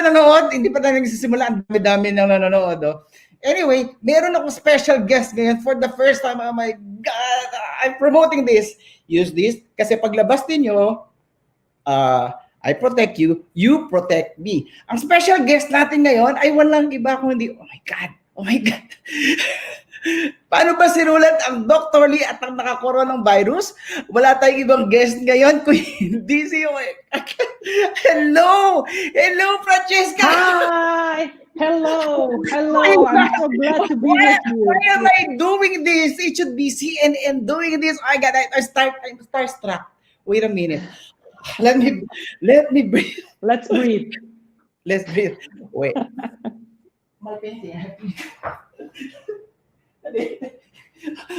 nanonood. Hindi pa tayo nagsisimula. Ang dami-dami nang nanonood. Oh. Anyway, meron akong special guest ngayon for the first time. Oh my God, I'm promoting this. Use this. Kasi paglabas ninyo, I protect you, you protect me. Ang special guest natin ngayon ay walang iba kundi, oh my God. Paano ba sinulat ang Dr. Lee at ang nakakoron ng virus? Wala tayong ibang guest ngayon kung hindi si... Hello, Francesca! Hi! Hello! I'm so glad to be with you. Why am I doing this? It should be CNN doing this. I'm starstruck. Wait a minute. Let me breathe. Let's breathe. Let's breathe. Wait.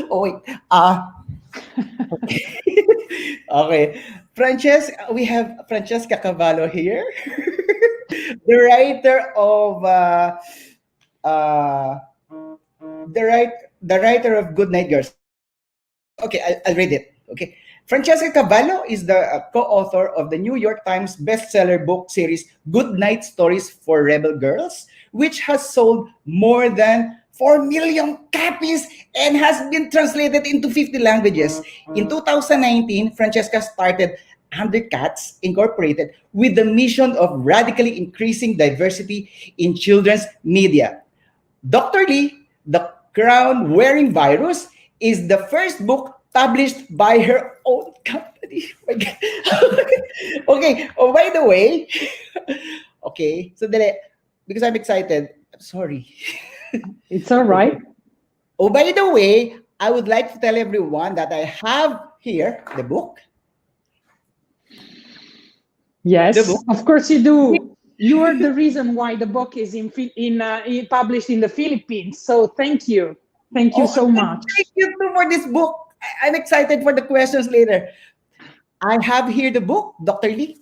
Oh wait. Okay. We have Francesca Cavallo here, the writer of the writer of Good Night Girls. Okay, I'll read it. Okay. Francesca Cavallo is the co-author of the New York Times bestseller book series Good Night Stories for Rebel Girls, which has sold more than 4 million copies and has been translated into 50 languages. In 2019, Francesca started Undercats Incorporated with the mission of radically increasing diversity in children's media. Dr. Lee, The Crown-Wearing Virus, is the first book published by her own company. Okay. Oh, by the way, okay. So, because I'm excited, I'm sorry. It's all right. Oh, by the way, I would like to tell everyone that I have here the book. Yes, of course you do. You are the reason why the book is published in the Philippines. So thank you. Thank you so much. Thank you too for this book. I'm excited for the questions later. I have here the book, Dr. Lee,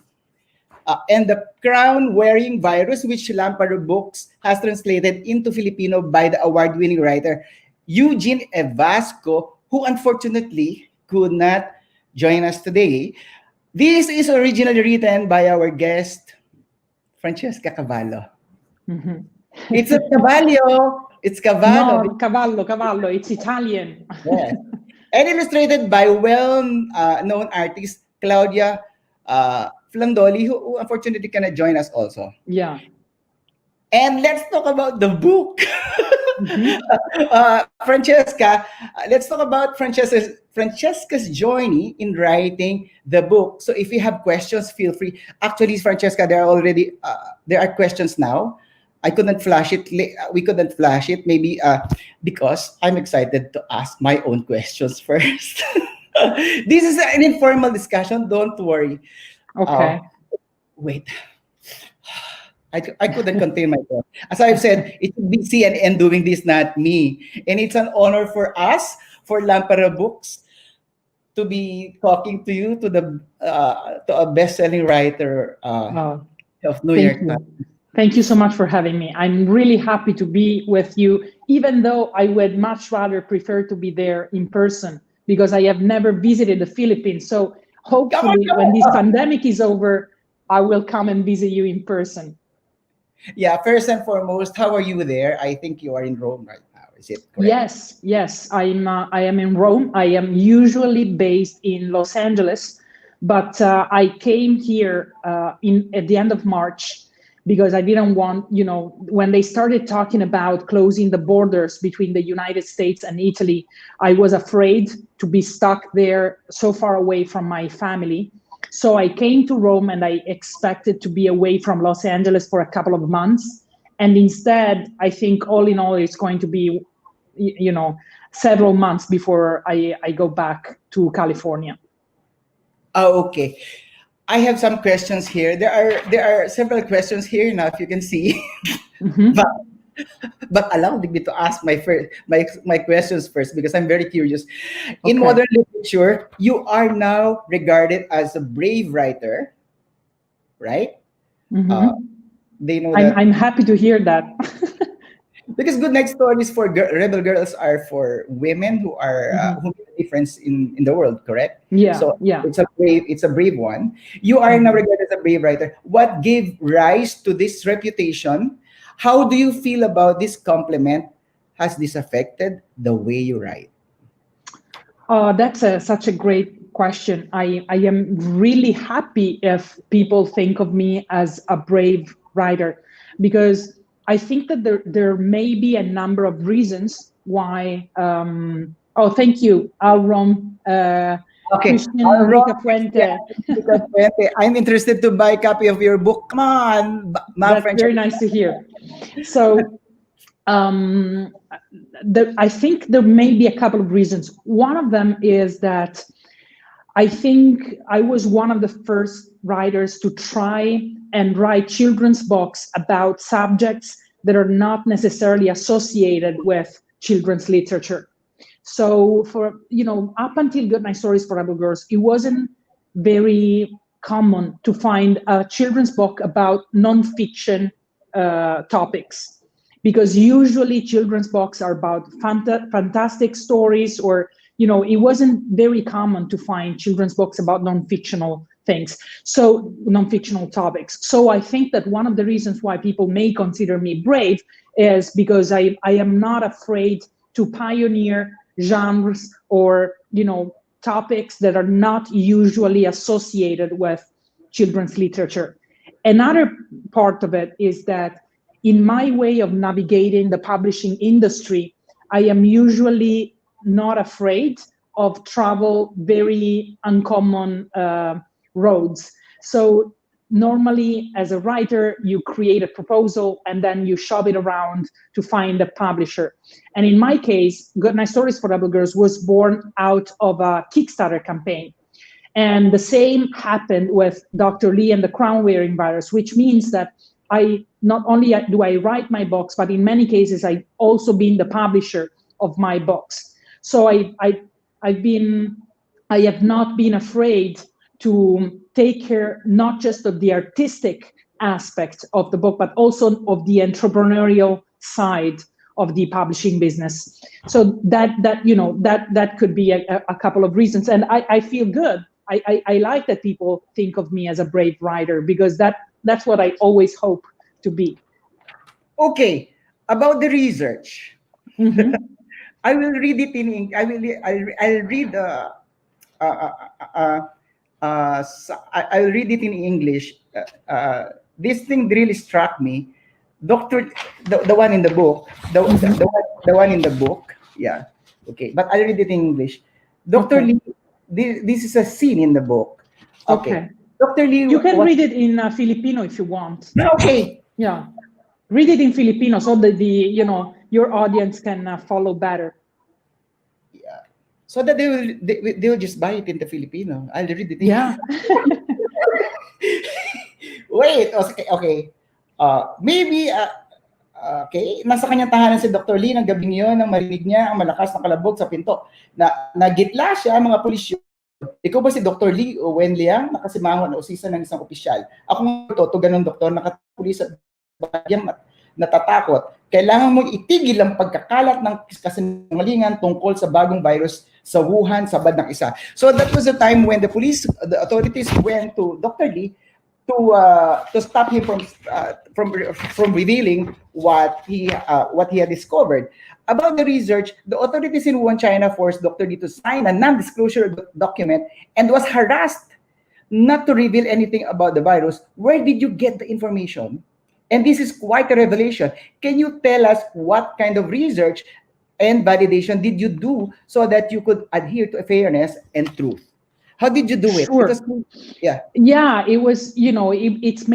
and The Crown-Wearing Virus, which Lampara Books has translated into Filipino by the award-winning writer Eugene Evasco, who unfortunately could not join us today. This is originally written by our guest, Francesca Cavallo. Mm-hmm. It's a Cavallo. It's Cavallo. No, Cavallo. It's Italian. Yes. And illustrated by well-known artist Claudia Flandoli, who unfortunately cannot join us also. Yeah. And let's talk about the book. Mm-hmm. Francesca, let's talk about Francesca's journey in writing the book. So if you have questions, feel free. Actually, Francesca, there are questions now. I couldn't flash it. We couldn't flash it, maybe because I'm excited to ask my own questions first. This is an informal discussion. Don't worry. Okay. Wait. I couldn't contain myself. As I've said, it should be CNN doing this, not me. And it's an honor for us, for Lampara Books, to be talking to you, to a best-selling writer of New York Times. Thank you so much for having me. I'm really happy to be with you, even though I would much rather prefer to be there in person because I have never visited the Philippines. So hopefully when this pandemic is over, I will come and visit you in person. Yeah, first and foremost, how are you there? I think you are in Rome right now. Is it correct? Yes. I am in Rome. I am usually based in Los Angeles, but I came here at the end of March because I didn't want, when they started talking about closing the borders between the United States and Italy, I was afraid to be stuck there so far away from my family. So I came to Rome and I expected to be away from Los Angeles for a couple of months. And instead, I think all in all, it's going to be, several months before I go back to California. Oh, okay. I have some questions here. There are several questions here now, if you can see. Mm-hmm. But allow me to ask my questions first because I'm very curious. In modern literature, you are now regarded as a brave writer, right? Mm-hmm. They know that. I'm happy to hear that. Because good night stories for rebel girls are for women Mhm. who make a difference in the world, correct? Yeah, So yeah. it's a brave one. You are now Mhm. regarded as a brave writer. What gave rise to this reputation? How do you feel about this compliment? Has this affected the way you write? That's such a great question. I am really happy if people think of me as a brave writer, because I think that there may be a number of reasons why. Oh, thank you, Alron, Okay, Christian all Rica right. Yeah, Fuente. because I'm interested to buy a copy of your book. Come on, Ma That's French. very nice to hear. So um, I think there may be a couple of reasons. One of them is that I think I was one of the first writers to try and write children's books about subjects that are not necessarily associated with children's literature. So for, up until Good Night Stories for Rebel Girls, it wasn't very common to find a children's book about nonfiction topics, because usually children's books are about fantastic stories, or it wasn't very common to find children's books about non-fictional things, so non-fictional topics. So I think that one of the reasons why people may consider me brave is because I am not afraid to pioneer genres, or topics that are not usually associated with children's literature. Another part of it is that in my way of navigating the publishing industry, I am usually not afraid of travel very uncommon roads. So normally, as a writer, you create a proposal and then you shop it around to find a publisher. And in my case, Good Night Stories for Rebel Girls was born out of a Kickstarter campaign. And the same happened with Dr. Lee and the crown wearing virus, which means that I not only do I write my books, but in many cases I've also been the publisher of my books. So I have not been afraid to take care not just of the artistic aspect of the book, but also of the entrepreneurial side of the publishing business. So that could be a couple of reasons, and I feel good. I like that people think of me as a brave writer, because that's what I always hope to be. Okay, about the research. Mm-hmm. I will read it in I'll read uh, uh, uh, I'll read it in English. This thing really struck me. Doctor, the one in the book, Mm-hmm. the one in the book, yeah. Okay, but I'll read it in English. Dr. Okay. Lee, this is a scene in the book. Okay, Okay. Dr. Lee You can was read it in Filipino if you want. okay. Yeah. Read it in Filipino so that your audience can follow better. Yeah. So that they will just buy it in the Filipino. I'll read it. Yeah. Wait, okay, okay. Maybe, okay, nasa kanyang tahanan si Dr. Lee ng gabing yun nang marinig niya ang malakas na kalabog sa pinto. Nagitla siya, mga pulis yun. Ikaw ba si Dr. Lee o Wen Liang? Nakasimangon na usisa ng isang opisyal. Ako nga ito, ganun doktor, nakatulis at bagyang at natatakot. Kailangan mong itigil ang pagkakalat ng kasinungalingan tungkol sa bagong virus sa Wuhan, sabad ng isa. So that was the time when the authorities went to Dr. Lee to stop him from revealing what he had discovered. About the research, the authorities in Wuhan, China forced Dr. Lee to sign a non-disclosure document and was harassed not to reveal anything about the virus. Where did you get the information? And this is quite a revelation. Can you tell us what kind of research and validation did you do so that you could adhere to fairness and truth? How did you do it? Because Sure. yeah, Yeah, it was, it's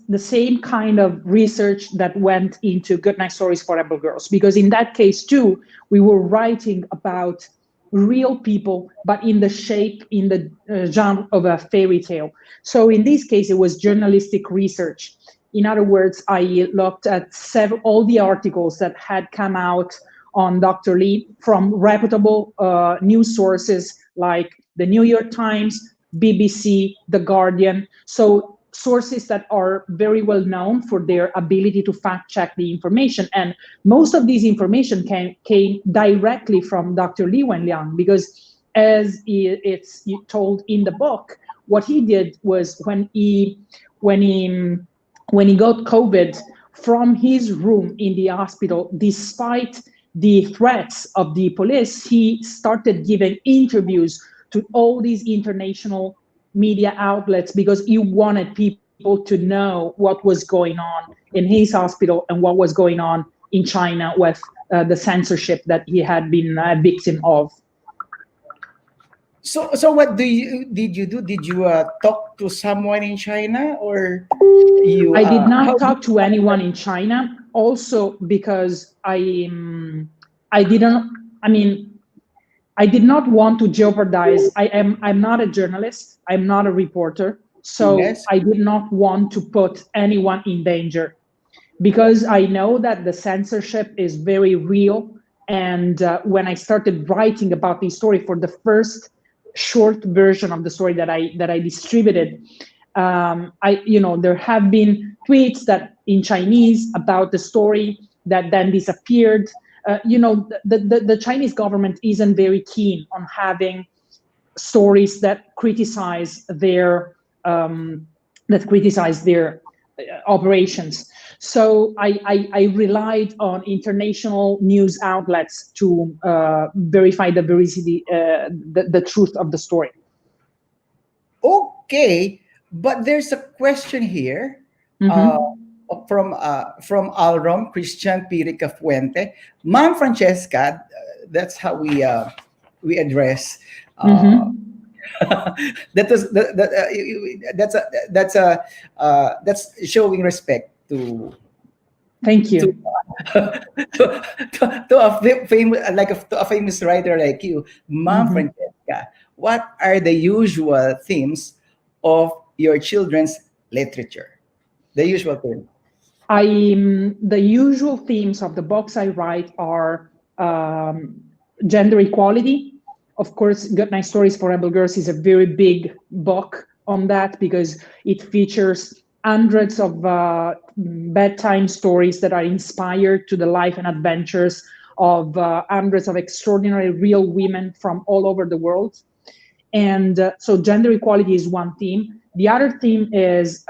the same kind of research that went into Good Night Stories for Rebel Girls, because in that case too, we were writing about real people, but in the genre of a fairy tale. So in this case, it was journalistic research. In other words, I looked at all the articles that had come out on Dr. Lee from reputable news sources like the New York Times, BBC, The Guardian. So sources that are very well known for their ability to fact check the information. And most of these information came directly from Dr. Li Wenliang, because as it's told in the book, what he did was when he when he got COVID, from his room in the hospital, despite the threats of the police, he started giving interviews to all these international media outlets, because he wanted people to know what was going on in his hospital and what was going on in China with the censorship that he had been a victim of. So what did you do? Did you talk to someone in China, or you I did how not talk to anyone in China, also because I didn't. I mean, I did not want to jeopardize. I'm not a journalist. I'm not a reporter. So yes? I did not want to put anyone in danger, because I know that the censorship is very real. And when I started writing about this story for the first short version of the story that I distributed, there have been tweets that in Chinese about the story that then disappeared. The Chinese government isn't very keen on having stories that criticize their operations. So I relied on international news outlets to verify the veracity, the truth of the story. Okay, but there's a question here uh, Mm-hmm. from Alrom Christian Pirica Fuente. Ma'am Francesca, that's how we address. Uh, Mm-hmm. that was that's showing respect Thank to you. to a famous to a famous writer like you, Mom Mm-hmm. Francesca. What are the usual themes of your children's literature? The usual theme. The usual themes of the books I write are gender equality. Of course, Good Night Stories for Rebel Girls is a very big book on that, because it features hundreds of bedtime stories that are inspired to the life and adventures of hundreds of extraordinary real women from all over the world. And so gender equality is one theme. The other theme is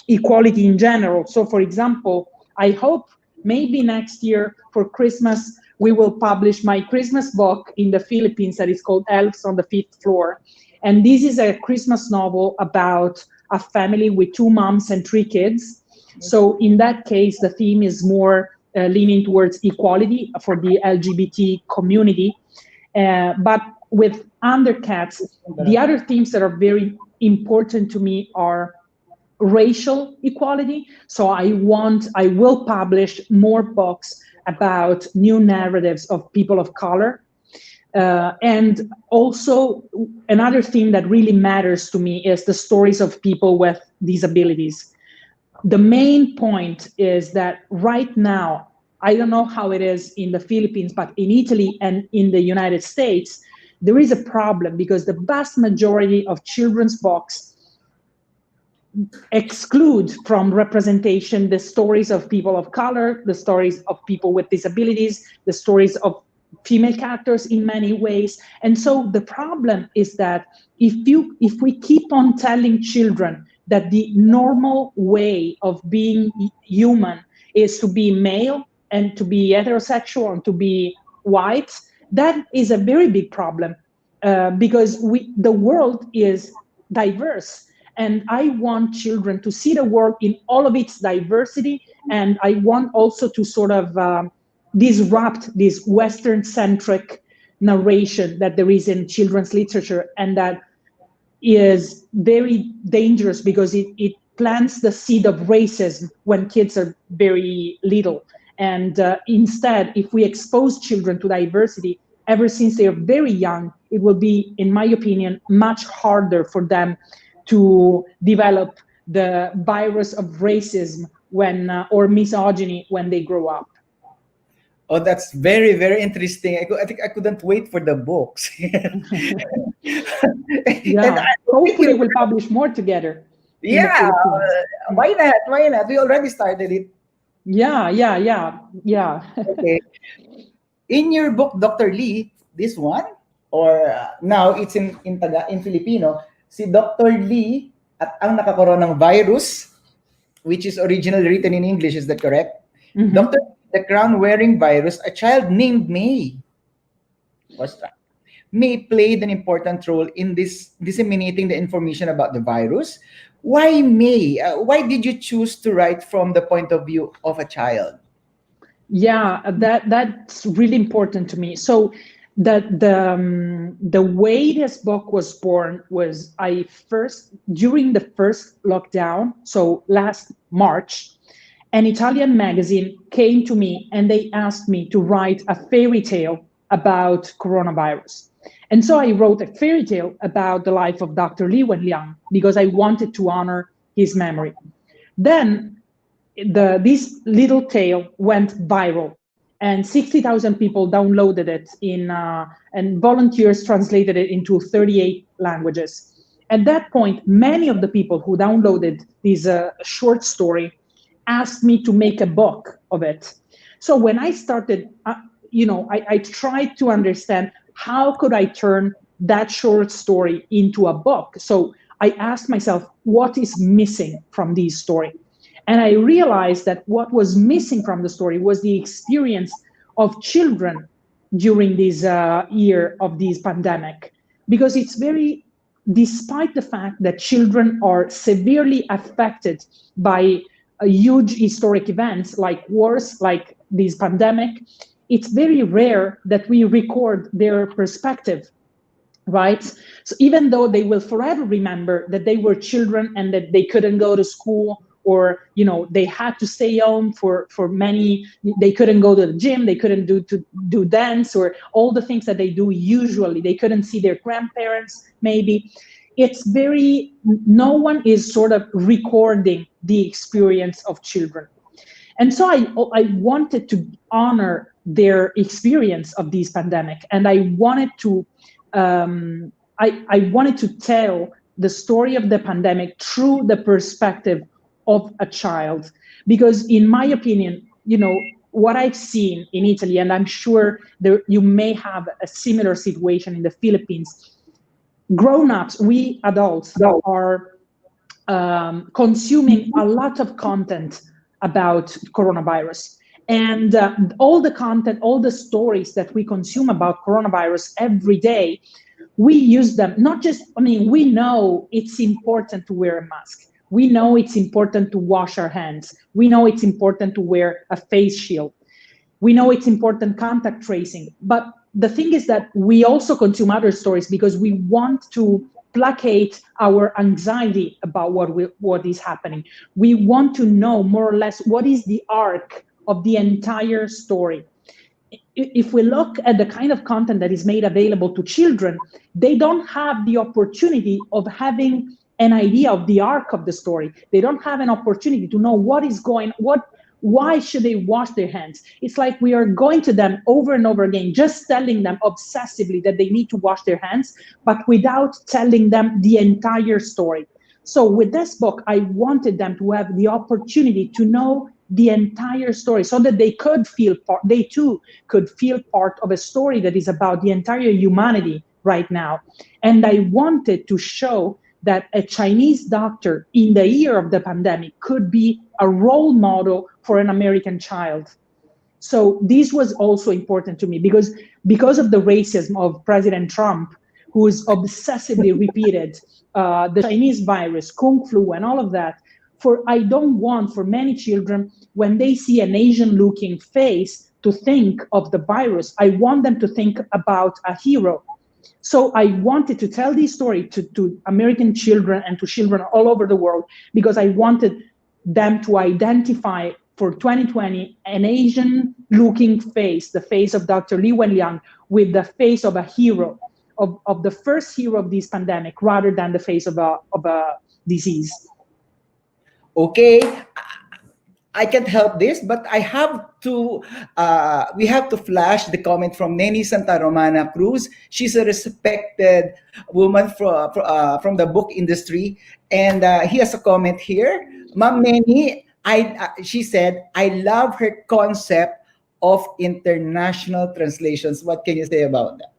equality in general. So, for example, I hope maybe next year for Christmas, we will publish my Christmas book in the Philippines that is called Elves on the Fifth Floor. And this is a Christmas novel about a family with two moms and three kids. So in that case, the theme is more leaning towards equality for the LGBT community. But with Undercats, the other themes that are very important to me are racial equality. So I will publish more books about new narratives of people of color. And also another theme that really matters to me is the stories of people with disabilities. The main point is that right now, I don't know how it is in the Philippines, but in Italy and in the United States, there is a problem, because the vast majority of children's books exclude from representation the stories of people of color, the stories of people with disabilities, the stories of female characters in many ways. And so the problem is that if we keep on telling children that the normal way of being human is to be male and to be heterosexual and to be white, that is a very big problem, because the world is diverse. And I want children to see the world in all of its diversity. And I want also to sort of disrupt this Western-centric narration that there is in children's literature, and that is very dangerous, because it plants the seed of racism when kids are very little. And instead, if we expose children to diversity ever since they are very young, it will be, in my opinion, much harder for them to develop the virus of racism or misogyny when they grow up. Oh, that's very, very interesting. I think I couldn't wait for the books. And Yeah, I think hopefully we'll publish more together. in the Yeah, Philippines. why not? Why not? We already started it. Yeah, yeah, yeah, yeah. Okay. In your book, Dr. Lee, this one, or now it's in Filipino, si Dr. Lee at ang nakakaroon ng virus, which is originally written in English, is that correct? Dr. Hmm. The crown-wearing virus, a child named May was May played an important role in this disseminating the information about the virus. Why May? Why did you choose to write from the point of view of a child? Yeah, that's really important to me. So the way this book was born was I first during the first lockdown, so last March, an Italian magazine came to me and they asked me to write a fairy tale about coronavirus. And so I wrote a fairy tale about the life of Dr. Li Wenliang because I wanted to honor his memory. Then this little tale went viral and 60,000 people downloaded it and volunteers translated it into 38 languages. At that point, many of the people who downloaded this short story asked me to make a book of it. So when I started, I tried to understand how could I turn that short story into a book. So I asked myself, what is missing from this story? And I realized that what was missing from the story was the experience of children during this year of this pandemic. Because it's very, despite the fact that children are severely affected by huge historic events like wars, like this pandemic, it's very rare that we record their perspective, right? So even though they will forever remember that they were children and that they couldn't go to school, or they had to stay home for many, they couldn't go to the gym, they couldn't do dance or all the things that they do usually, they couldn't see their grandparents maybe. It's very, no one is sort of recording the experience of children. And so I wanted to honor their experience of this pandemic, and I wanted to I wanted to tell the story of the pandemic through the perspective of a child, because in my opinion, what I've seen in Italy, and I'm sure you may have a similar situation in the Philippines. Grown-ups, we adults, are consuming a lot of content about coronavirus. And all the content, all the stories that we consume about coronavirus every day, we use them not just, we know it's important to wear a mask. We know it's important to wash our hands. We know it's important to wear a face shield. We know it's important contact tracing. But the thing is that we also consume other stories because we want to placate our anxiety about what is happening. We want to know more or less what is the arc of the entire story. If we look at the kind of content that is made available to children, they don't have the opportunity of having an idea of the arc of the story. They don't have an opportunity to know what is going, why should they wash their hands? It's like we are going to them over and over again, just telling them obsessively that they need to wash their hands, but without telling them the entire story. So with this book, I wanted them to have the opportunity to know the entire story so that they too could feel part of a story that is about the entire humanity right now. And I wanted to show that a Chinese doctor in the year of the pandemic could be a role model for an American child. So this was also important to me because of the racism of President Trump, who is obsessively repeated the Chinese virus, Kung flu, and all of that. I don't want for many children, when they see an Asian-looking face, to think of the virus. I want them to think about a hero. So I wanted to tell this story to American children and to children all over the world because I wanted them to identify for 2020 an Asian-looking face, the face of Dr. Li Wenliang, with the face of a hero, of the first hero of this pandemic, rather than the face of a disease. Okay, I can't help this, but I have to. We have to flash the comment from Neni Santa Romana Cruz. She's a respected woman from the book industry, and he has a comment here. Ma'am Neni, she said, I love her concept of international translations. What can you say about that?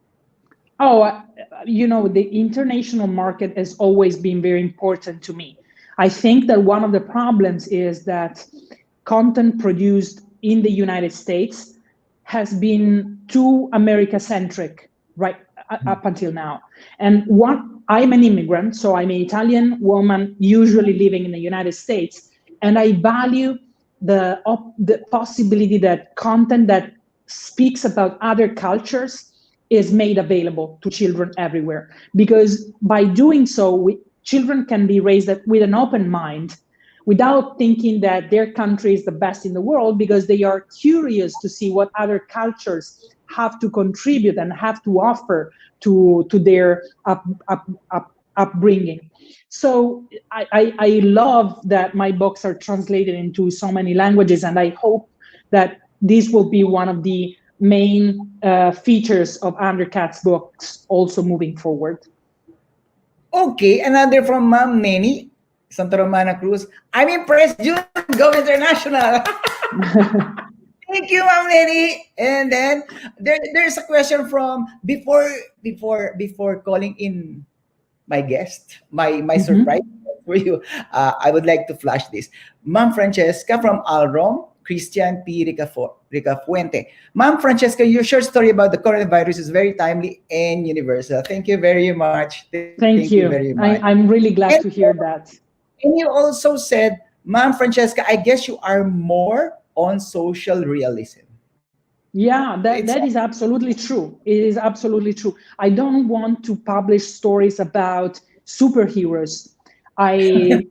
Oh, the international market has always been very important to me. I think that one of the problems is that content produced in the United States has been too America centric, right, up until now. And I'm an immigrant, so I'm an Italian woman, usually living in the United States, and I value the possibility that content that speaks about other cultures is made available to children everywhere, because by doing so children can be raised with an open mind without thinking that their country is the best in the world, because they are curious to see what other cultures have to contribute and have to offer to their upbringing. So I love that my books are translated into so many languages, and I hope that this will be one of the main features of Undercat's books also moving forward. Okay, another from Ma'am Neni Santa Romana Cruz. I'm impressed, June. Go international. Thank you, Ma'am Neni. And then there's a question from before calling in my guest, my surprise for you. I would like to flash this. Ma'am Francesca from Alrom, Christian P. Ricafuente. Ma'am Francesca, your short story about the coronavirus is very timely and universal. Thank you very much. Thank you Thank very you. much. I'm really glad to hear that. And you also said, Ma'am Francesca, I guess you are more on social realism. Yeah, It's that is absolutely true. It is absolutely true. I don't want to publish stories about superheroes. I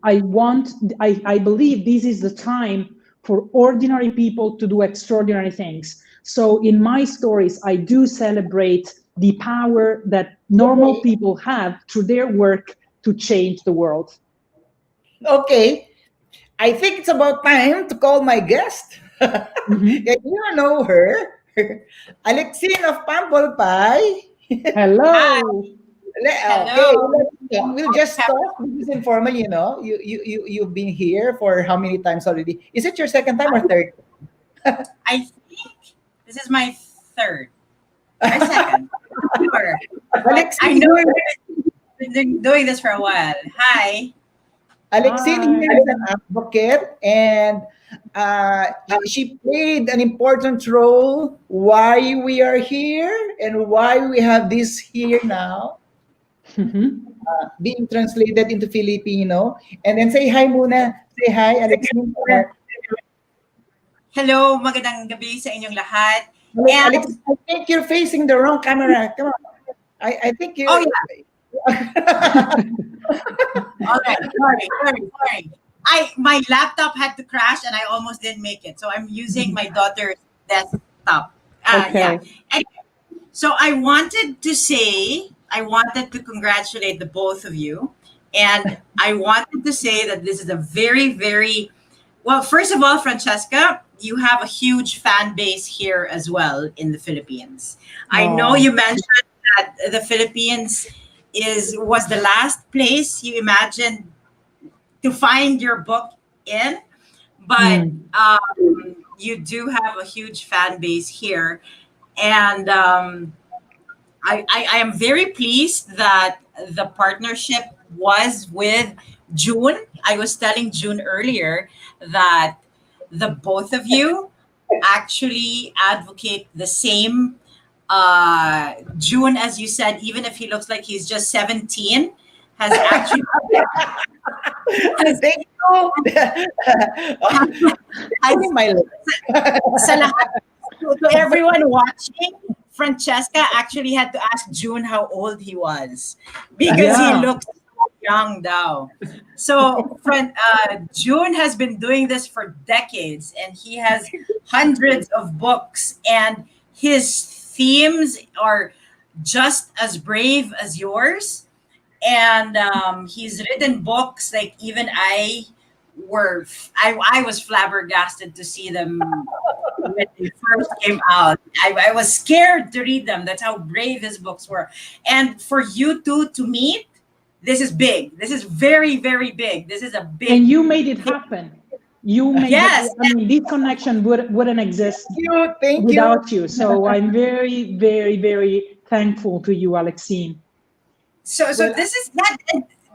believe this is the time for ordinary people to do extraordinary things. So in my stories, I do celebrate the power that normal people have through their work to change the world. okay. I think it's about time to call my guest. Mhm. Yeah, you know her. Alexine of Pample Pie. Hi. Hello. Okay, Hello. we'll just talk. This is informal, you know. You've been here for how many times already? Is it your second time or third? I think this is my third or second. Sure. But I Alexine know here, we've been doing this for a while. Hi. Alexine Hi. here is an advocate, and she played an important role why we are here and why we have this here now, Mhm. being translated into Filipino. And then say hi muna. Say hi, Alexine. Hello, magandang gabi sa inyong lahat. Alex, And I think you're facing the wrong camera. Come on. I think you. oh yeah, all right. Sorry. My laptop had to crash and I almost didn't make it. So I'm using my daughter's desktop. Yeah. Okay. Anyway, so I wanted to congratulate the both of you. And I wanted to say that this is a very, very, well, first of all, Francesca, you have a huge fan base here as well in the Philippines. I know Oh. you mentioned that the Philippines was the last place you imagined to find your book in, but Mm. you do have a huge fan base here. And I am very pleased that the partnership was with June. I was telling June earlier that the both of you actually advocate the same. June, as you said, even if he looks like he's just 17, has actually has, Thank you. has Putting my sa lahat, to everyone watching, Francesca actually had to ask June how old he was because he Yeah. looked so young now. So, June has been doing this for decades and he has hundreds of books, and his themes are just as brave as yours. And he's written books like even I I was flabbergasted to see them when they first came out. I was scared to read them. That's how brave his books were. And for you two to meet, this is big. This is very, very big. This is a And big you made it happen. You made yes. it. I mean, this connection wouldn't exist Thank you. without you. So I'm very, very, very thankful to you, Alexine. So Well, this is that.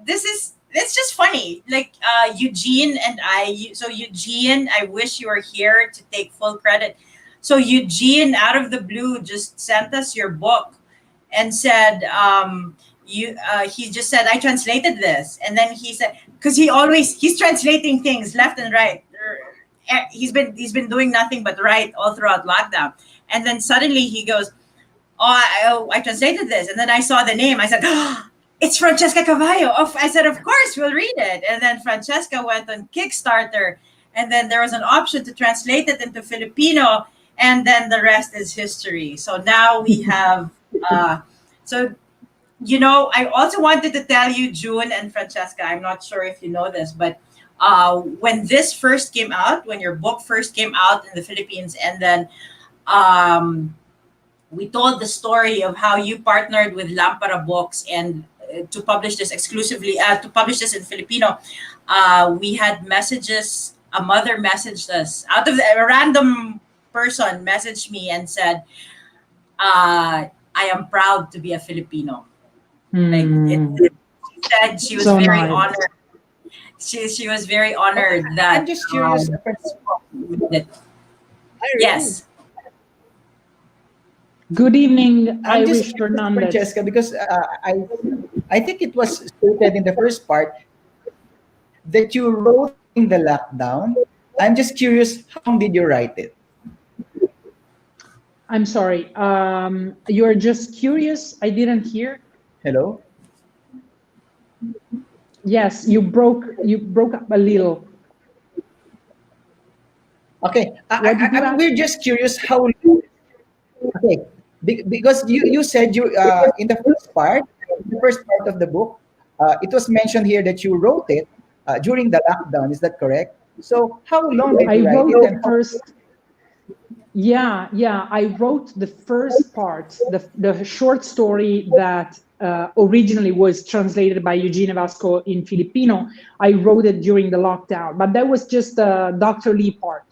This is it's just funny. Like Eugene and I. So Eugene, I wish you were here to take full credit. So Eugene, out of the blue, just sent us your book and said, you. He just said, I translated this, and then he said, because he's translating things left and right. He's been doing nothing but write all throughout lockdown, and then suddenly he goes, I translated this, and then I saw the name. I said, oh, it's Francesca Cavallo. I said, of course, we'll read it. And then Francesca went on Kickstarter, and then there was an option to translate it into Filipino, and then the rest is history. So now we have, so, I also wanted to tell you, June and Francesca, I'm not sure if you know this, but when this first came out, when your book first came out in the Philippines, and then we told the story of how you partnered with Lampara Books and to publish this exclusively, to publish this in Filipino. We had messages. A mother messaged us a random person messaged me and said, "I am proud to be a Filipino." She said she was So very nice. honored. She was very honored that. I'm just curious. Yes. Good evening, I'm just Irish curious, Fernandez. Francesca, because I think it was stated in the first part that you wrote in the lockdown. I'm just curious, how long did you write it? I'm sorry. You're just curious. I didn't hear. Hello? Yes, you broke up a little. Okay, What did you ask? we're just curious how. Okay, because you said you in the first part of the book, it was mentioned here that you wrote it during the lockdown. Is that correct? So how long did I you write wrote it? the And first. Yeah. I wrote the first part, the short story that originally was translated by Eugene Vasco in Filipino. I wrote it during the lockdown, but that was just the Dr. Lee part.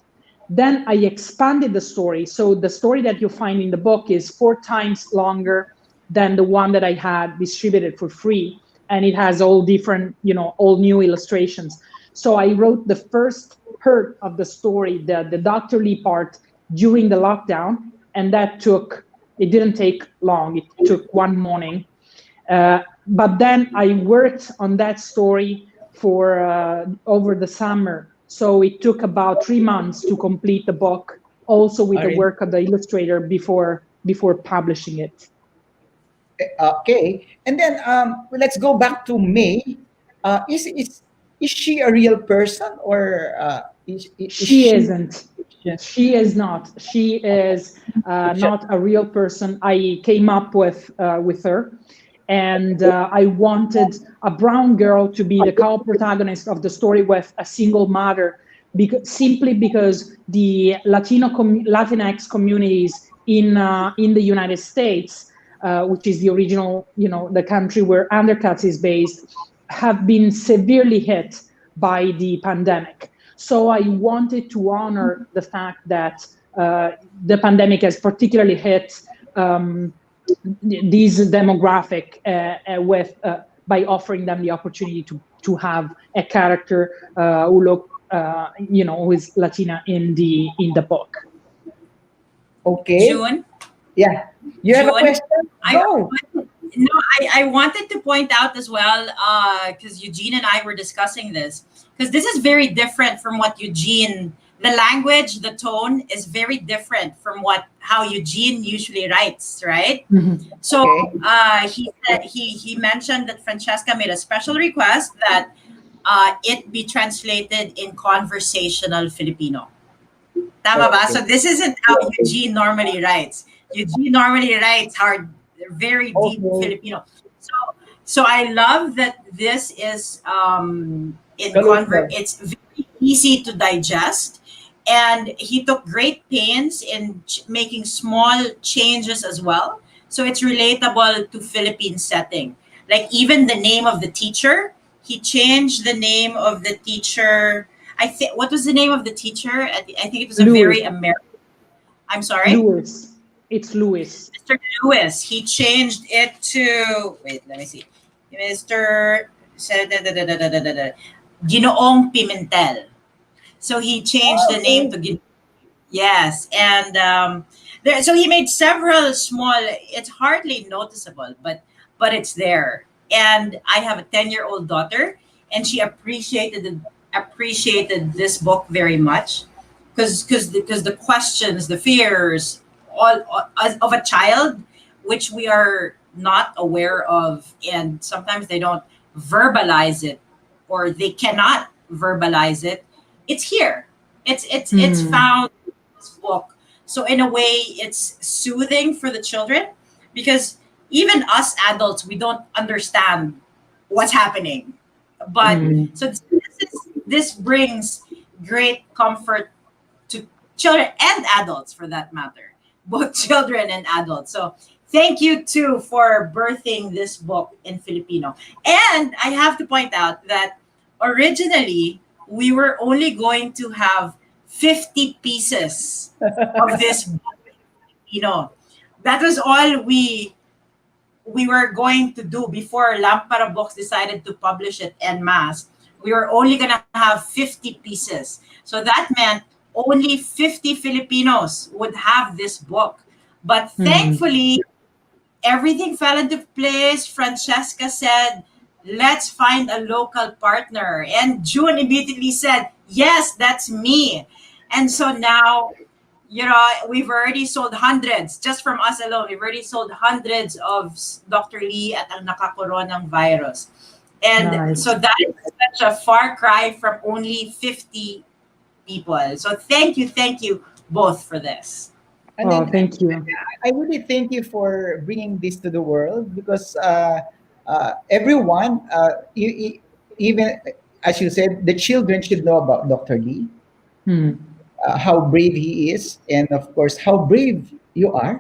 Then I expanded the story. So the story that you find in the book is 4 times longer than the one that I had distributed for free. And it has all different, all new illustrations. So I wrote the first part of the story, the Dr. Lee part, during the lockdown. And it didn't take long. It took one morning. But then I worked on that story for over the summer. So it took about 3 months to complete the book, also with the work of the illustrator before publishing it. okay, and then let's go back to May. Is she a real person, or is She she? isn't. She is not. She is not a real person. I came up with her, and I wanted a brown girl to be the co-protagonist of the story with a single mother, simply because the Latinx communities in the United States, which is the original, the country where Undercuts is based, have been severely hit by the pandemic. So I wanted to honor the fact that the pandemic has particularly hit these demographic by offering them the opportunity to have a character who is Latina in the book. Okay. June. Yeah. You have a June, question? Go. I wanted to point out as well, because Eugene and I were discussing this, because this is very different from what the language, the tone is very different from how Eugene usually writes, right? Mm-hmm. So Okay. he said he mentioned that Francesca made a special request that it be translated in conversational Filipino. Tama ba? Okay. So this isn't how Eugene normally writes. Eugene normally writes hard, very deep Okay. Filipino. So I love that this is Colloquial. it's very easy to digest. And he took great pains in making small changes as well. So it's relatable to Philippine setting. Like even the name of the teacher, he changed the name of the teacher. I think what was the name of the teacher? I think it was a Louis. very American. I'm sorry, Louis. It's Louis. Mr. Lewis. He changed it to wait. Let me see, Mr. Ginoong Pimentel. So he changed the name to yes, and so he made several small. It's hardly noticeable, but it's there. And I have a 10-year-old daughter, and she appreciated this book very much because the questions, the fears, all of a child, which we are not aware of, and sometimes they don't verbalize it, or they cannot verbalize it. It's here. It's Mm. found in this book. So in a way, it's soothing for the children because even us adults, we don't understand what's happening. But Mm. so this brings great comfort to children and adults for that matter, both children and adults. So thank you too for birthing this book in Filipino. And I have to point out that originally we were only going to have 50 pieces of this book, you know. That was all we were going to do before Lampara Books decided to publish it en masse. We were only going to have 50 pieces. So that meant only 50 Filipinos would have this book. But Mm. thankfully, everything fell into place. Francesca said, let's find a local partner. And June immediately said, yes, that's me. And so now, we've already sold hundreds, just from us alone, we've already sold hundreds of Dr. Lee at ang nakakoronang virus. And Nice. so that is such a far cry from only 50 people. So thank you both for this. And Oh, then thank you. I really thank you for bringing this to the world because everyone, even as you said, the children should know about Dr. Lee, Mm. how brave he is, and of course, how brave you are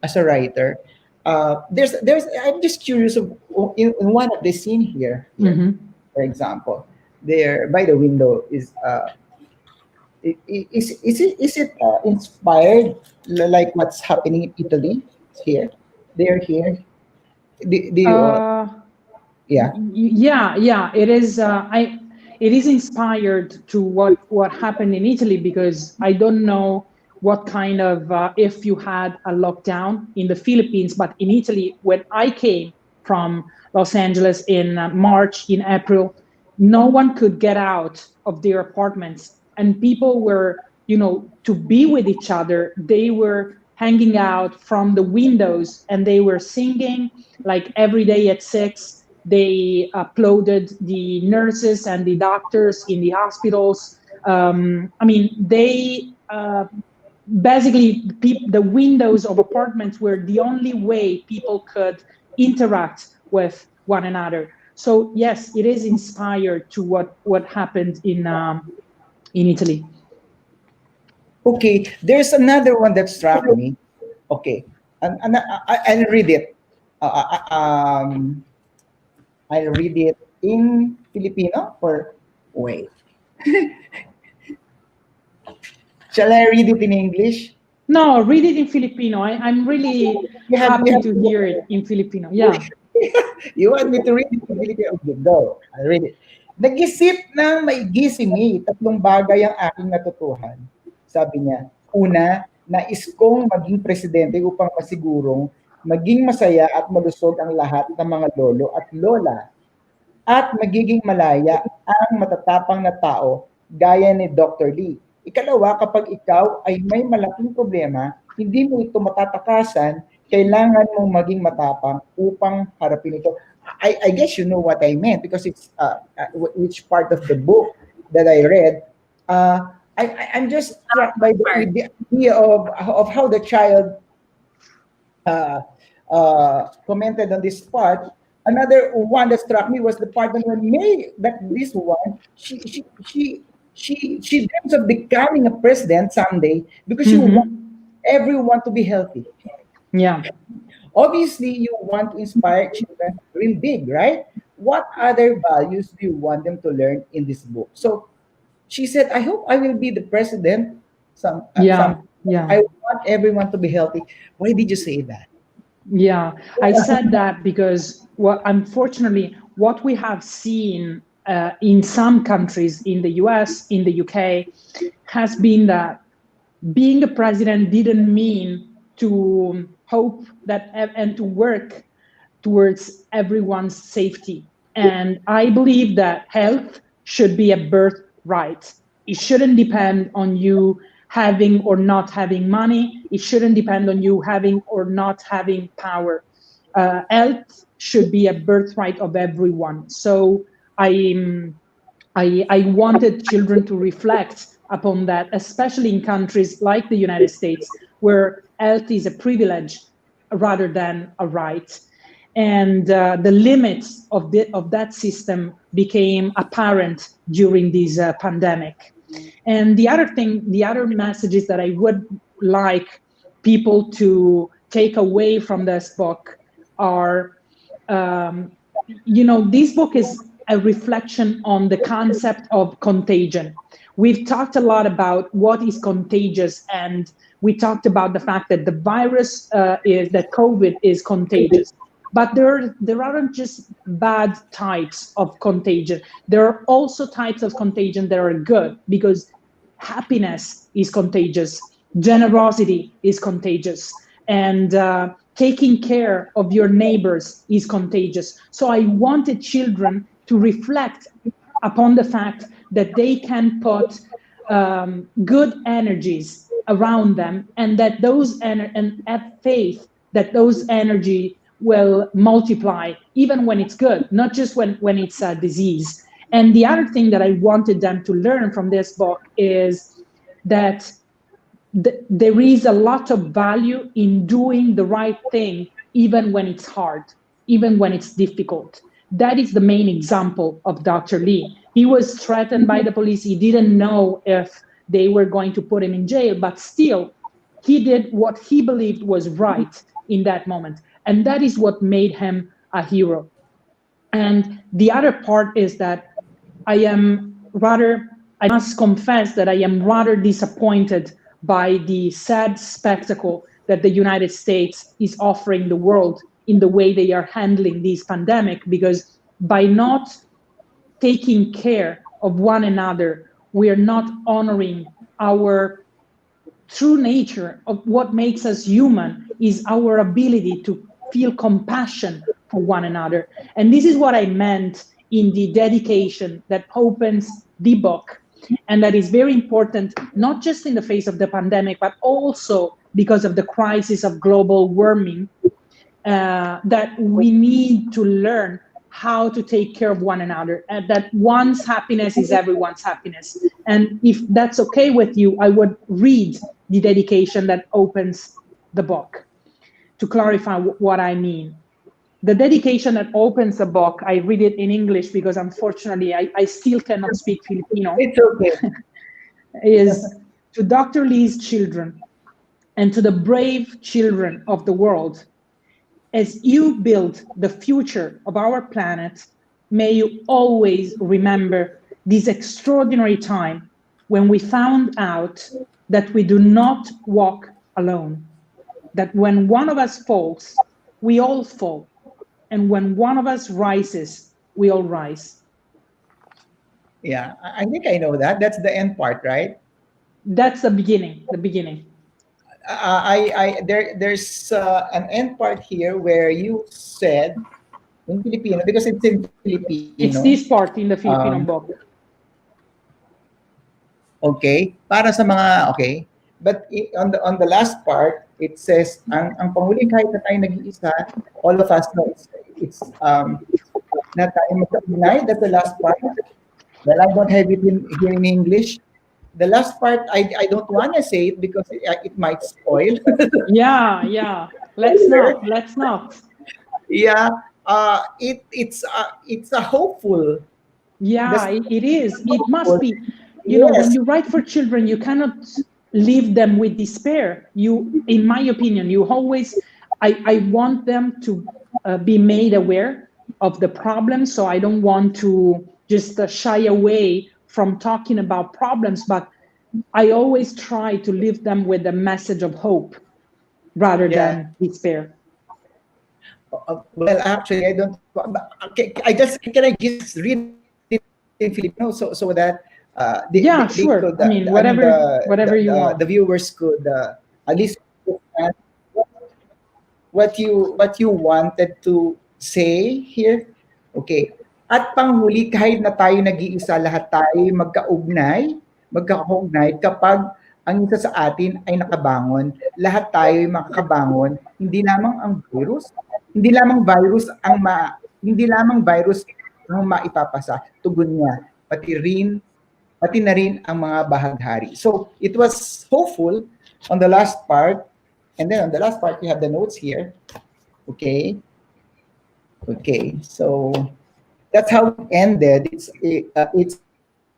as a writer. I'm just curious of in one of the scene here, Mm-hmm. for example, there by the window is it inspired like what's happening in Italy here? They're here. Do you Uh, yeah. yeah, it is. It is inspired to what happened in Italy because I don't know what kind of if you had a lockdown in the Philippines, but in Italy, when I came from Los Angeles in March, in April, no one could get out of their apartments, and people were, to be with each other. They were hanging out from the windows, and they were singing like every day at 6. They applauded the nurses and the doctors in the hospitals. I mean, they basically the windows of apartments were the only way people could interact with one another. So yes, it is inspired to what happened in Italy. Okay, there's another one that struck me. Okay, and I'll read it. I'll read it in Filipino or wait. Shall I read it in English? No, read it in Filipino. I'm really You happy have to hear it in Filipino. Yeah. you want me to read it in Filipino? Okay, go. I'll read it. Nag-isip ng maigi si May, tatlong bagay ang aking natutuhan. Sabi niya, una, nais kong maging presidente upang masigurong maging masaya at malusog ang lahat ng mga lolo at lola at magiging malaya ang matatapang na tao gaya ni Dr. Lee. Ikalawa, kapag ikaw ay may malaking problema, hindi mo ito matatakasan, kailangan mong maging matapang upang harapin ito. I guess you know what I meant because it's which part of the book that I read. I'm just struck by with the idea of how the child uh, commented on this part. Another one that struck me was the part when May that this one she dreams of becoming a president someday because she wants Mm-hmm. everyone to be healthy. Yeah. Obviously, you want to inspire children to dream big, right? What other values do you want them to learn in this book? So she said, "I hope I will be the president some. Yeah. Yeah. I want everyone to be healthy." Why did you say that? Yeah, I said that because unfortunately, what we have seen in some countries, in the US, in the UK, has been that being a president didn't mean to hope that and to work towards everyone's safety. And I believe that health should be a birthright. It shouldn't depend on you having or not having money. It shouldn't depend on you having or not having power. Health should be a birthright of everyone. So I, I wanted children to reflect upon that, especially in countries like the United States, where health is a privilege rather than a right. And the limits of that system became apparent during this pandemic. And the other thing, the other messages that I would like people to take away from this book are, um, this book is a reflection on the concept of contagion. We've talked a lot about what is contagious, and we talked about the fact that the virus is that COVID is contagious. But there aren't just bad types of contagion. There are also types of contagion that are good, because happiness is contagious, generosity is contagious, and taking care of your neighbors is contagious. So I wanted children to reflect upon the fact that they can put good energies around them, and that and have faith that those energy will multiply even when it's good, not just when it's a disease. And the other thing that I wanted them to learn from this book is that there is a lot of value in doing the right thing, even when it's hard, even when it's difficult. That is the main example of Dr. Lee. He was threatened by the police. He didn't know if they were going to put him in jail, but still, he did what he believed was right in that moment. And that is what made him a hero. And the other part is that I must confess that I am rather disappointed by the sad spectacle that the United States is offering the world in the way they are handling this pandemic, because by not taking care of one another, we are not honoring our true nature of what makes us human, is our ability to feel compassion for one another. And this is what I meant in the dedication that opens the book, and that is very important, not just in the face of the pandemic, but also because of the crisis of global warming, that we need to learn how to take care of one another, and that one's happiness is everyone's happiness. And if that's okay with you, I would read the dedication that opens the book to clarify what I mean. The dedication that opens the book, I read it in English because unfortunately I still cannot speak Filipino, It's okay. is to Dr. Lee's children and to the brave children of the world. As you build the future of our planet, may you always remember this extraordinary time when we found out that we do not walk alone, that when one of us falls, we all fall, and when one of us rises, we all rise. Yeah, I think I know that. That's the end part, right? That's the beginning, the beginning. There's an end part here where you said in Filipino, because it's in Filipino. It's this part in the Um, Filipino book. okay, para sa mga okay. But on the last part, it says ang panghuli, kahit na tayo nag-iisa, all of us know it's na tayo magkainay. That's the last part. Well, I don't have it here in English. The last part, I don't want to say it because it might spoil. Yeah. Let's not. Yeah, it's a hopeful. Yeah, That's it is. It must hopeful. be. when Yes. you write for children, you cannot leave them with despair. You, in my opinion, you always, I want them to be made aware of the problem. So I don't want to just shy away from talking about problems, but I always try to leave them with a message of hope rather Yeah. than despair. Well, actually, I don't. Okay, can I just read it in Filipino so that they Yeah, could sure. I mean, I mean whatever you the want. viewers could at least understand what you wanted to say here. Okay. At panghuli, kahit na tayo nag-iisa, lahat tayo magkakaugnay kapag ang isa sa atin ay nakabangon. Lahat tayo ay makakabangon. Hindi lamang virus hindi lamang virus ang maipapasa, tugon niya, pati na rin ang mga bahaghari. So it was hopeful on the last part, and then on the last part we have the notes here. Okay. Okay. So that's how it ended. It's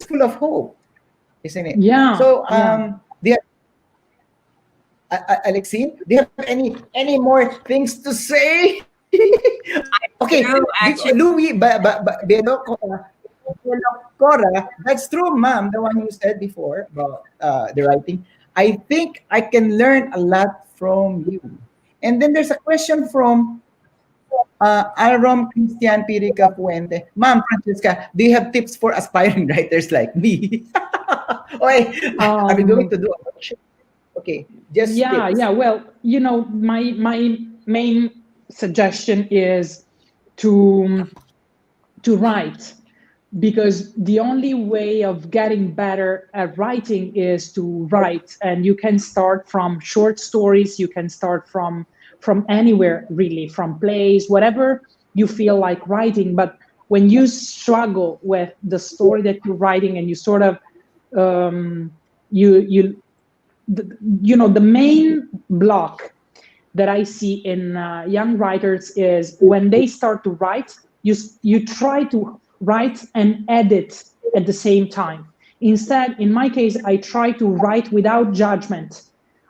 full of hope, isn't it? Yeah, So yeah. do you Alexine, do you have any more things to say? Okay, Do actually. Louis, Belo Cora, that's true, ma'am. The one you said before about the writing. I think I can learn a lot from you. And then there's a question from Arom Christian Pirica Puente. Ma'am Francesca, do you have tips for aspiring writers like me? Okay, are we going to do a workshop? Okay, just Yeah, tips. yeah. Well, my main suggestion is to write, because the only way of getting better at writing is to write. And you can start from short stories, you can start from anywhere, really, from plays, whatever you feel like writing. But when you struggle with the story that you're writing, and you sort of you the main block that I see in young writers is when they start to write, you try to write and edit at the same time. Instead, in my case, I try to write without judgment.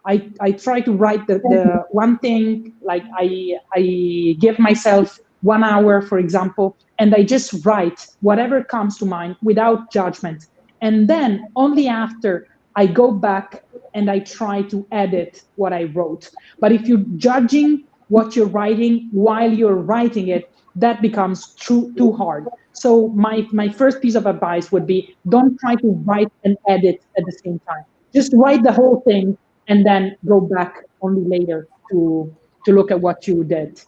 I try to write the one thing, like I give myself 1 hour, for example, and I just write whatever comes to mind without judgment. And then only after I go back and I try to edit what I wrote. But if you're judging what you're writing while you're writing it, that becomes too hard. So my first piece of advice would be, don't try to write and edit at the same time. Just write the whole thing and then go back only later to look at what you did.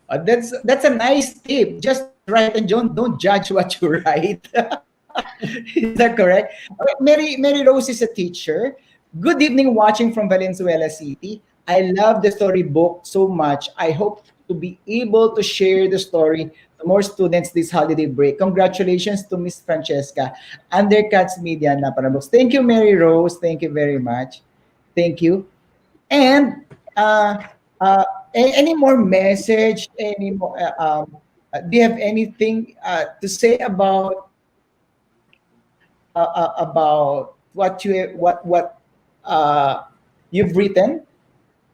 That's a nice tip. Just write and don't judge what you write. Is that correct? Okay, Mary Rose is a teacher. Good evening, watching from Valenzuela City. I love the storybook so much. I hope to be able to share the story to more students this holiday break. Congratulations to Miss Francesca, Undercuts Media, Lampara Books. Thank you, Mary Rose. Thank you very much. Thank you. And uh, uh, any more message? Any more? Do you have anything to say about what you've written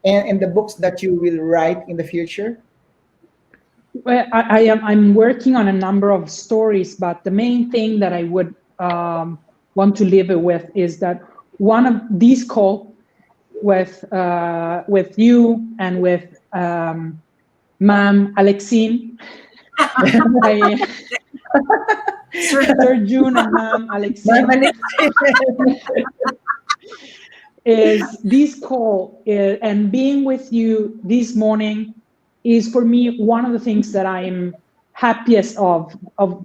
and the books that you will write in the future? Well, I'm working on a number of stories, but the main thing that I would want to leave it with is that one of these call with you and with Ma'am Alexine, Sir June and Ma'am Alexine, is this call and being with you this morning is for me one of the things that I'm happiest of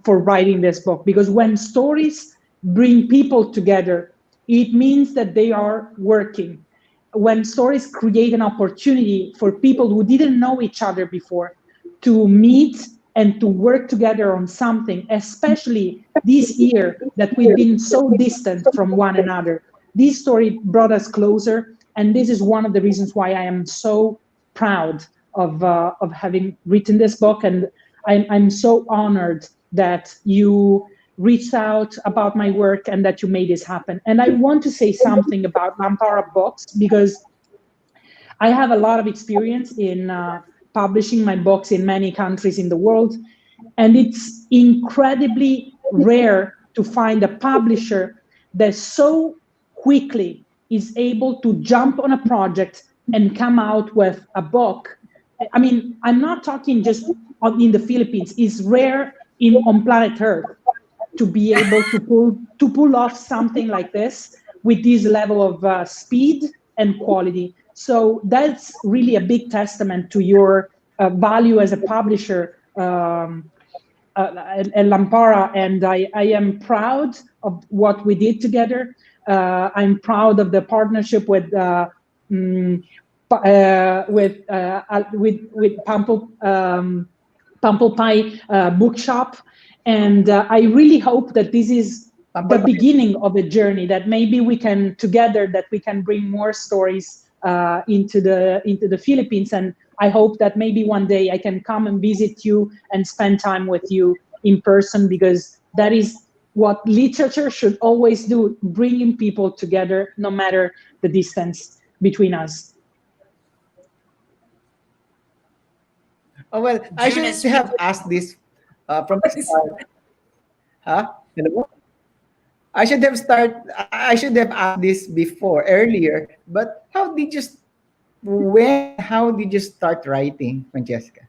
for writing this book, because when stories bring people together, it means that they are working. When stories create an opportunity for people who didn't know each other before to meet and to work together on something, especially this year that we've been so distant from one another, this story brought us closer. And this is one of the reasons why I am so proud of having written this book. And I'm so honored that you reached out about my work and that you made this happen. And I want to say something about Lampara Books, because I have a lot of experience in publishing my books in many countries in the world. And it's incredibly rare to find a publisher that so quickly is able to jump on a project and come out with a book. I mean, I'm not talking just in the Philippines. It's rare on planet Earth to be able to pull off something like this with this level of speed and quality. So that's really a big testament to your value as a publisher at Lampara, and I am proud of what we did together. I'm proud of the partnership with Pample Pie Bookshop, and I really hope that this is the beginning of a journey, that maybe we can together, that we can bring more stories into the Philippines. And I hope that maybe one day I can come and visit you and spend time with you in person, because that is what literature should always do, bringing people together no matter the distance between us. Oh, well, I should June is have asked this from the start. Huh? Hello? I should have asked this before, earlier. But how did you start writing, Francesca?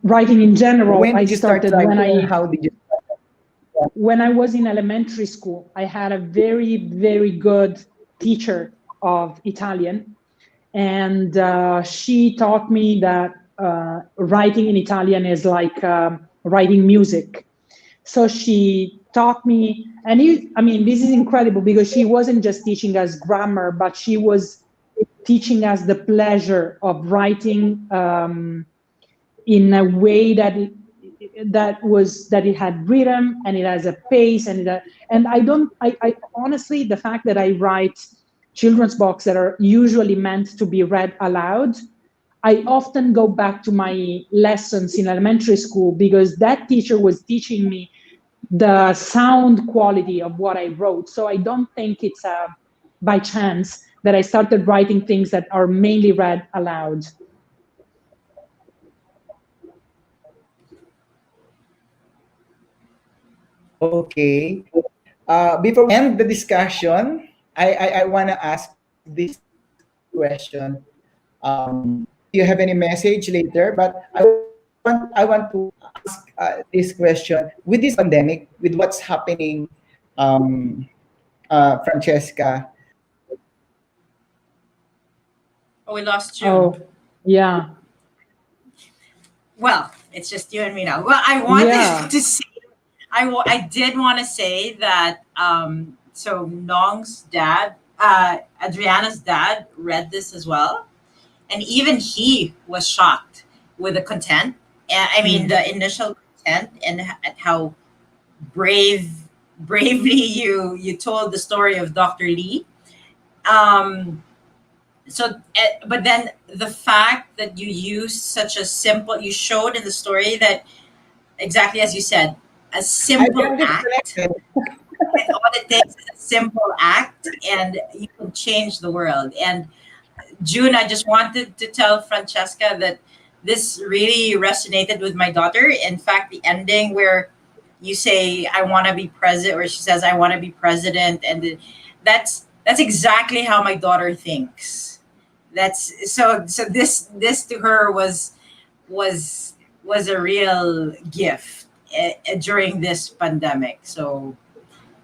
Writing in general, When I did you start started writing? How did you start? when I was in elementary school. I had a very, very good teacher of Italian, and she taught me that writing in Italian is like writing music. So she taught me, and I mean, this is incredible, because she wasn't just teaching us grammar, but she was teaching us the pleasure of writing in a way that it had rhythm, and it has a pace, and I honestly, the fact that I write children's books that are usually meant to be read aloud, I often go back to my lessons in elementary school, because that teacher was teaching me the sound quality of what I wrote. So I don't think it's by chance that I started writing things that are mainly read aloud. Okay. Before we end the discussion, I want to ask this question. Maybe you have any message later, but I want to ask this question. With this pandemic, with what's happening, Francesca. Oh, we lost June. Oh, yeah. Well, it's just you and me now. Well, I wanted to say, I did want to say that, so Nong's dad, Adriana's dad, read this as well. And even he was shocked with the content. And I mean, the initial content, and how bravely you told the story of Dr. Lee. But then the fact that you used such a simple, you showed in the story that, exactly as you said, a simple act. And all it takes is a simple act, and you can change the world. And June, I just wanted to tell Francesca that this really resonated with my daughter. In fact, the ending where you say, "I want to be president," or she says, "I want to be president," and that's exactly how my daughter thinks. That's so. So this to her was a real gift during this pandemic. So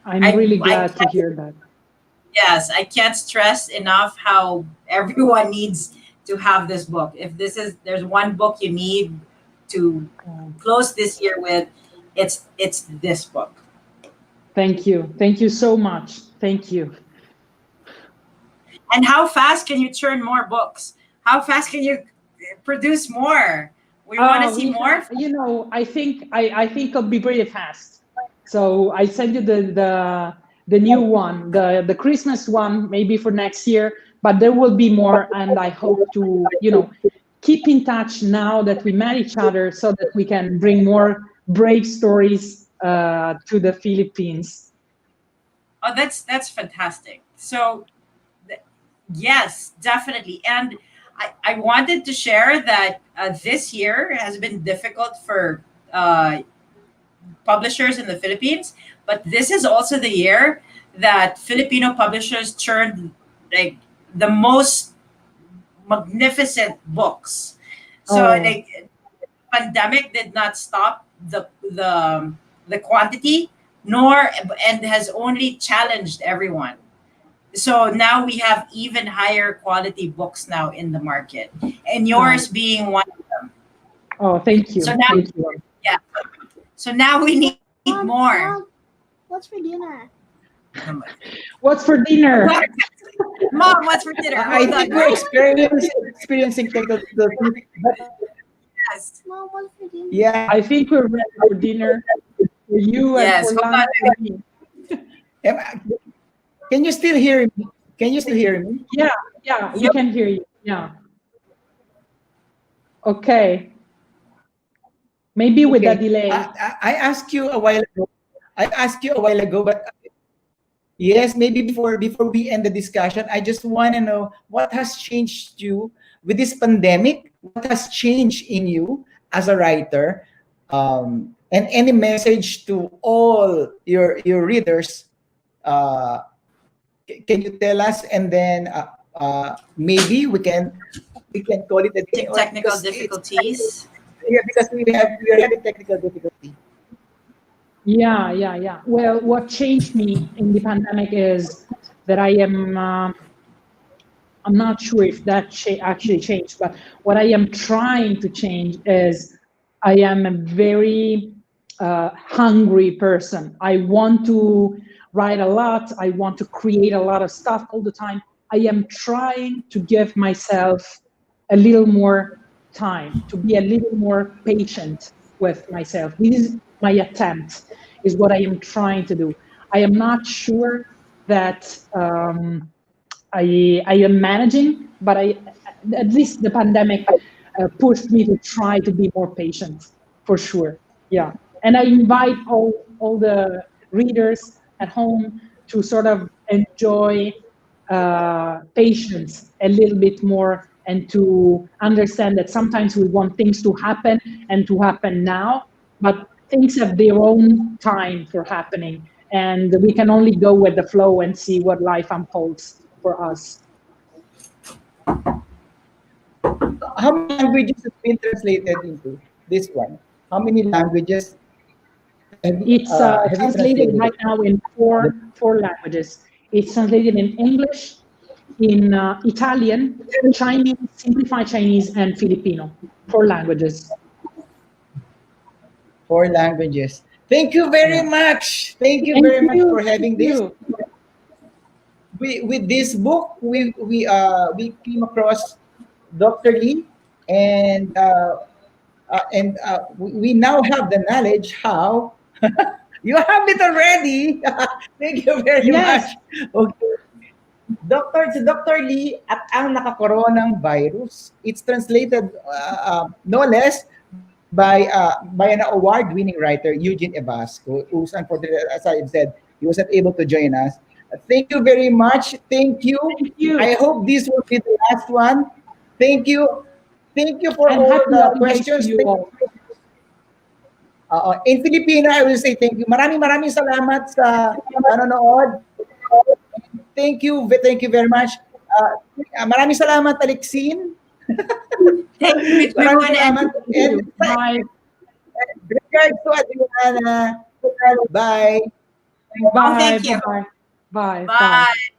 I'm really glad to hear that. Yes, I can't stress enough how everyone needs to have this book. If there's one book you need to close this year with, it's this book. Thank you so much. Thank you. And how fast can you churn more books? How fast can you produce more? We want to see more. I think it'll be pretty fast. So I sent you the new one, the Christmas one, maybe for next year, but there will be more. And I hope to, keep in touch now that we met each other, so that we can bring more brave stories to the Philippines. Oh, that's fantastic. So yes, definitely. And I wanted to share that this year has been difficult for uh, publishers in the Philippines, but this is also the year that Filipino publishers turned like the most magnificent books. So Oh, like pandemic did not stop the quantity nor and has only challenged everyone. So now we have even higher quality books now in the market, and yours nice. being one of them. Oh, thank So you. now, Thank you. yeah. So now we need more. Mom, what's for dinner? What's for dinner? Mom, what's for dinner? I Hold on. think we're experiencing technical difficulties, but Yes. Mom, what's for dinner? yeah. I think we're ready for dinner for you and Yes. for Hold lunch on. for me. Am I- Can you still hear me? Can you still hear me? Yeah, yeah, we can hear you. Yeah. Okay. Maybe with the Okay. delay. I asked you a while ago. I asked you a while ago, but yes, maybe before we end the discussion, I just want to know what has changed you with this pandemic. What has changed in you as a writer, and any message to all your readers. Uh, can you tell us, and then maybe we can call it a day, or Technical because it's difficulties. yeah, because we are having technical difficulty. Yeah. Well, what changed me in the pandemic is that I am. I'm not sure if that actually changed, but what I am trying to change is I am a very hungry person. I want to write a lot. I want to create a lot of stuff all the time. I am trying to give myself a little more time, to be a little more patient with myself. This is my attempt, is what I am trying to do. I am not sure that I am managing, but at least the pandemic pushed me to try to be more patient, for sure. Yeah, and I invite all the readers at home to sort of enjoy patience a little bit more, and to understand that sometimes we want things to happen and to happen now, but things have their own time for happening, and we can only go with the flow and see what life unfolds for us. How many languages has been translated into this one? How many languages It's have you translated translated right it? now in four languages. It's translated in English, in Italian, Chinese, simplified Chinese, and Filipino. Four languages. Four languages. Thank you very Yeah. much. Thank you Thank very much you. for having Thank this. you. With this book, we came across Dr. Lee, and we now have the knowledge how you have it already. Thank you very Yes. much. Okay. Dr. Lee at ang nakakoronang virus. It's translated no less by an award-winning writer, Eugene Ebasco, who's unfortunately, as I said, he wasn't able to join us. Thank you very much. Thank you. Thank you. I hope this will be the last one. Thank you. Thank you for And all happy the holidays to questions. you all. In Filipino, I will say thank you. Maraming salamat sa panonood. Thank you very much. Maraming salamat, Alexine. Thank you, Maraming June, and salamat. Thank you. Bye. Regards to Adriana. Bye. oh, Bye. thank you. Bye. Bye. Bye. Bye.